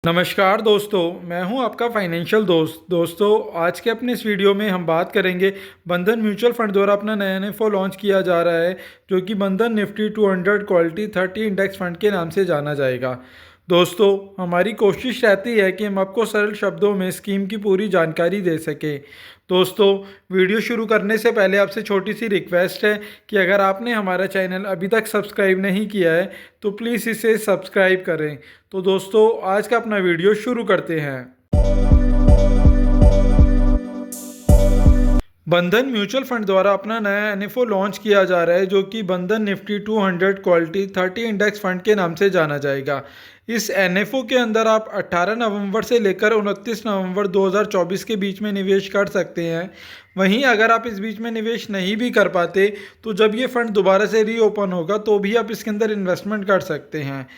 नमस्कार दोस्तों, मैं हूं आपका फाइनेंशियल दोस्तों आज के अपने इस वीडियो में हम बात करेंगे बंधन म्यूचुअल फंड द्वारा अपना नया एनएफओ लॉन्च किया जा रहा है जो कि बंधन निफ्टी 200 क्वालिटी 30 इंडेक्स फंड के नाम से जाना जाएगा। दोस्तों, हमारी कोशिश रहती है कि हम आपको सरल शब्दों में स्कीम की पूरी जानकारी दे सकें। दोस्तों, वीडियो शुरू करने से पहले आपसे छोटी सी रिक्वेस्ट है कि अगर आपने हमारा चैनल अभी तक सब्सक्राइब नहीं किया है तो प्लीज़ इसे सब्सक्राइब करें। तो दोस्तों, आज का अपना वीडियो शुरू करते हैं। बंधन म्यूचुअल फंड द्वारा अपना नया एनएफओ लॉन्च किया जा रहा है जो कि बंधन निफ्टी 200 क्वालिटी 30 इंडेक्स फंड के नाम से जाना जाएगा। इस एनएफओ के अंदर आप 18 नवंबर से लेकर 29 नवंबर 2024 के बीच में निवेश कर सकते हैं। वहीं अगर आप इस बीच में निवेश नहीं भी कर पाते तो जब ये फंड दोबारा से रीओपन होगा तो भी आप इसके अंदर इन्वेस्टमेंट कर सकते हैं।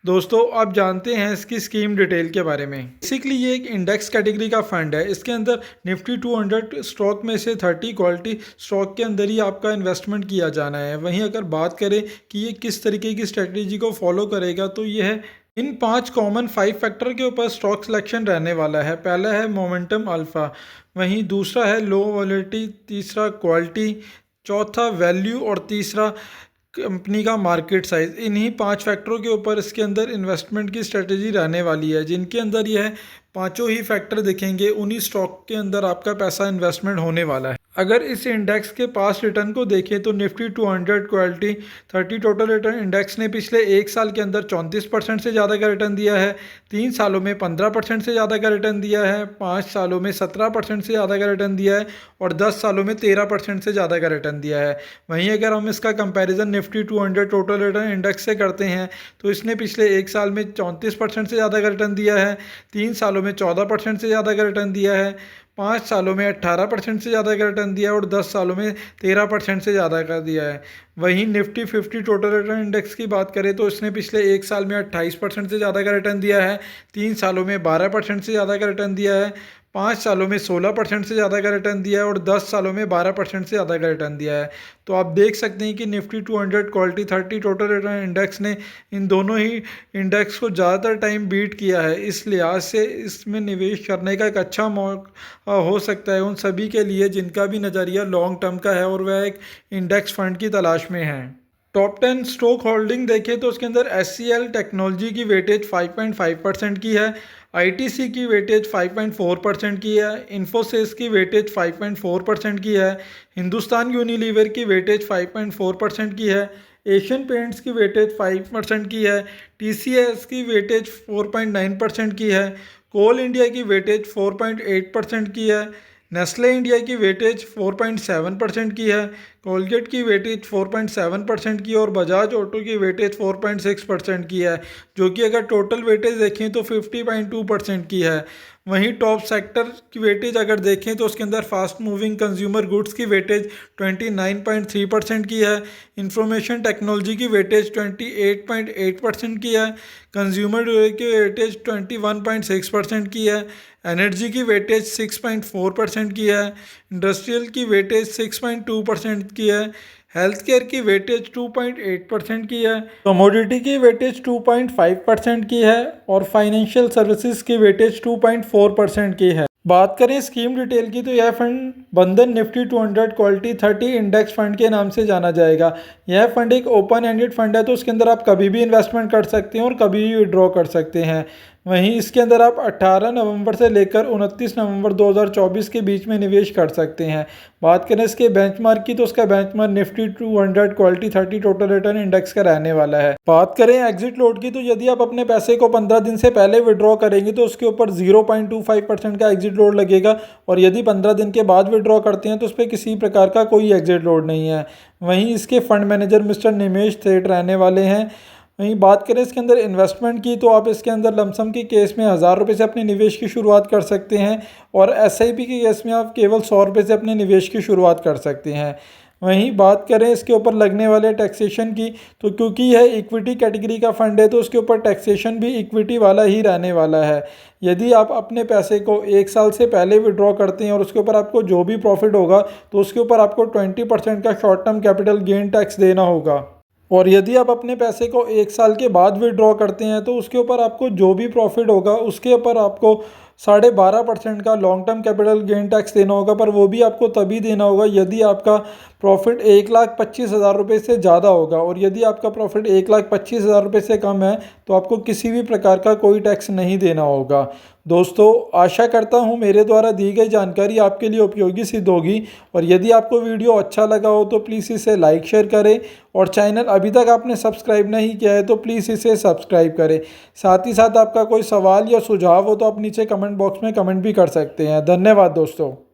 दोस्तों, आप जानते हैं इसकी स्कीम डिटेल के बारे में। बेसिकली ये एक इंडेक्स कैटेगरी का फंड है। इसके अंदर निफ्टी 200 स्टॉक में से 30 क्वालिटी स्टॉक के अंदर ही आपका इन्वेस्टमेंट किया जाना है। वहीं अगर बात करें कि ये किस तरीके की स्ट्रेटजी को फॉलो करेगा तो ये है इन 5 फैक्टर के ऊपर स्टॉक सिलेक्शन रहने वाला है। पहला है मोमेंटम अल्फा, वहीं दूसरा है लो वॉलेटिलिटी, तीसरा क्वालिटी, चौथा वैल्यू और तीसरा कंपनी का मार्केट साइज। इन्हीं 5 फैक्टरों के ऊपर इसके अंदर इन्वेस्टमेंट की स्ट्रेटजी रहने वाली है। जिनके अंदर यह पांचों ही फैक्टर दिखेंगे उन्हीं स्टॉक के अंदर आपका पैसा इन्वेस्टमेंट होने वाला है। अगर इस इंडेक्स के पास रिटर्न को देखें तो Nifty 200 quality 30 total return index ने पिछले एक साल के अंदर 34% से ज़्यादा का रिटर्न दिया है, 3 सालों में 15% से ज़्यादा का रिटर्न दिया है, 5 सालों में 17% से ज़्यादा का रिटर्न दिया है और 10 सालों में 13% से ज़्यादा का रिटर्न दिया है। वहीं अगर हम इसका comparison Nifty 200 total return index से करते हैं तो इसने पिछले एक साल में 34% से ज़्यादा का रिटर्न दिया है, 3 सालों में 14% से ज़्यादा का रिटर्न दिया है, 5 सालों में 18% से ज़्यादा का रिटर्न दिया है और 10 सालों में 13% से ज़्यादा का दिया है। वहीं निफ्टी 50 टोटल रिटर्न इंडेक्स की बात करें तो इसने पिछले एक साल में 28% से ज़्यादा का रिटर्न दिया है, 3 सालों में 12% से ज़्यादा का रिटर्न दिया है, 5 सालों में 16% से ज़्यादा का रिटर्न दिया है और 10 सालों में 12% से ज़्यादा का रिटर्न दिया है। तो आप देख सकते हैं कि Nifty 200 quality 30 total return index ने इन दोनों ही इंडेक्स को ज़्यादातर टाइम बीट किया है। इस लिहाज से इसमें निवेश करने का एक अच्छा मौका हो सकता है उन सभी के लिए जिनका भी नज़रिया लॉन्ग टर्म का है और वह एक इंडेक्स फंड की तलाश में है। टॉप 10 स्टॉक होल्डिंग देखें तो उसके अंदर एचसीएल टेक्नोलॉजी की वेटेज 5.5% की है, आईटीसी की वेटेज 5.4% की है, इन्फोसिस की वेटेज 5.4% की है, हिंदुस्तान यूनिलीवर की वेटेज 5.4% की है, एशियन पेंट्स की वेटेज 5% की है, टीसीएस की वेटेज 4.9% की है, कोल इंडिया की वेटेज 4.8% की है, नेस्ले इंडिया की वेटेज 4.7% की है, कोलगेट की वेटेज 4.7% की और बजाज ऑटो की वेटेज 4.6% की है, जो कि अगर टोटल वेटेज देखें तो 50.2% की है। वहीं टॉप सेक्टर की वेटेज अगर देखें तो उसके अंदर फास्ट मूविंग कंज्यूमर गुड्स की वेटेज 29.3% की है, इंफॉर्मेशन टेक्नोलॉजी की वेटेज 28.8% की है, कंज्यूमर ड्यूरेबल की वेटेज 21.6% की है, एनर्जी की वेटेज 6.4% की है, इंडस्ट्रियल की वेटेज 6.2% की है, हेल्थ केयर की वेटेज 2.8% की है, कमोडिटी की वेटेज 2.5% की है और फाइनेंशियल सर्विसेज की वेटेज 2.4% की है। बात करें स्कीम डिटेल की तो यह फंड बंधन निफ्टी 200 क्वालिटी 30 इंडेक्स फंड के नाम से जाना जाएगा। यह फंड एक ओपन एंडेड फंड है तो उसके अंदर आप कभी भी इन्वेस्टमेंट कर सकते हैं और कभी भी विड्रॉ कर सकते हैं। वहीं इसके अंदर आप 18 नवंबर से लेकर 29 नवंबर 2024 के बीच में निवेश कर सकते हैं। बात करें इसके बेंचमार्क की तो उसका benchmark Nifty 200 quality 30 total return index का रहने वाला है। बात करें एग्जिट लोड की तो यदि आप अपने पैसे को 15 दिन से पहले विड्रॉ करेंगे तो उसके ऊपर 0.25% का एग्जिट लोड लगेगा और यदि 15 दिन के बाद विड्रॉ करते हैं तो उस पर किसी प्रकार का कोई एग्जिट लोड नहीं है। वहीं इसके फंड मैनेजर मिस्टर निमेश सेठ रहने वाले हैं। वहीं बात करें इसके अंदर इन्वेस्टमेंट की तो आप इसके अंदर लमसम के केस में 1000 रुपये से अपने निवेश की शुरुआत कर सकते हैं और एसआईपी के केस में आप केवल 100 रुपये से अपने निवेश की शुरुआत कर सकते हैं। वहीं बात करें इसके ऊपर लगने वाले टैक्सेशन की तो क्योंकि यह इक्विटी कैटेगरी का फंड है तो उसके ऊपर टैक्सेशन भी इक्विटी वाला ही रहने वाला है। यदि आप अपने पैसे को एक साल से पहले विड्रॉ करते हैं और उसके ऊपर आपको जो भी प्रॉफिट होगा तो उसके ऊपर आपको 20% का short term capital gain tax देना होगा। और यदि आप अपने पैसे को 1 साल के बाद विड्रॉ करते हैं तो उसके ऊपर आपको जो भी प्रॉफिट होगा उसके ऊपर आपको 12.5% का long term capital gain tax देना होगा, पर वो भी आपको तभी देना होगा यदि आपका प्रॉफिट 1,25,000 रुपये से ज़्यादा होगा। और यदि आपका प्रॉफिट 1,25,000 रुपये से कम है तो आपको किसी भी प्रकार का कोई टैक्स नहीं देना होगा। दोस्तों, आशा करता हूँ मेरे द्वारा दी गई जानकारी आपके लिए उपयोगी सिद्ध होगी, और यदि आपको वीडियो अच्छा लगा हो तो प्लीज़ इसे लाइक शेयर करें, और चैनल अभी तक आपने सब्सक्राइब नहीं किया है तो प्लीज़ इसे सब्सक्राइब करें। साथ ही साथ आपका कोई सवाल या सुझाव हो तो आप नीचे कमेंट बॉक्स में कमेंट भी कर सकते हैं। धन्यवाद दोस्तों।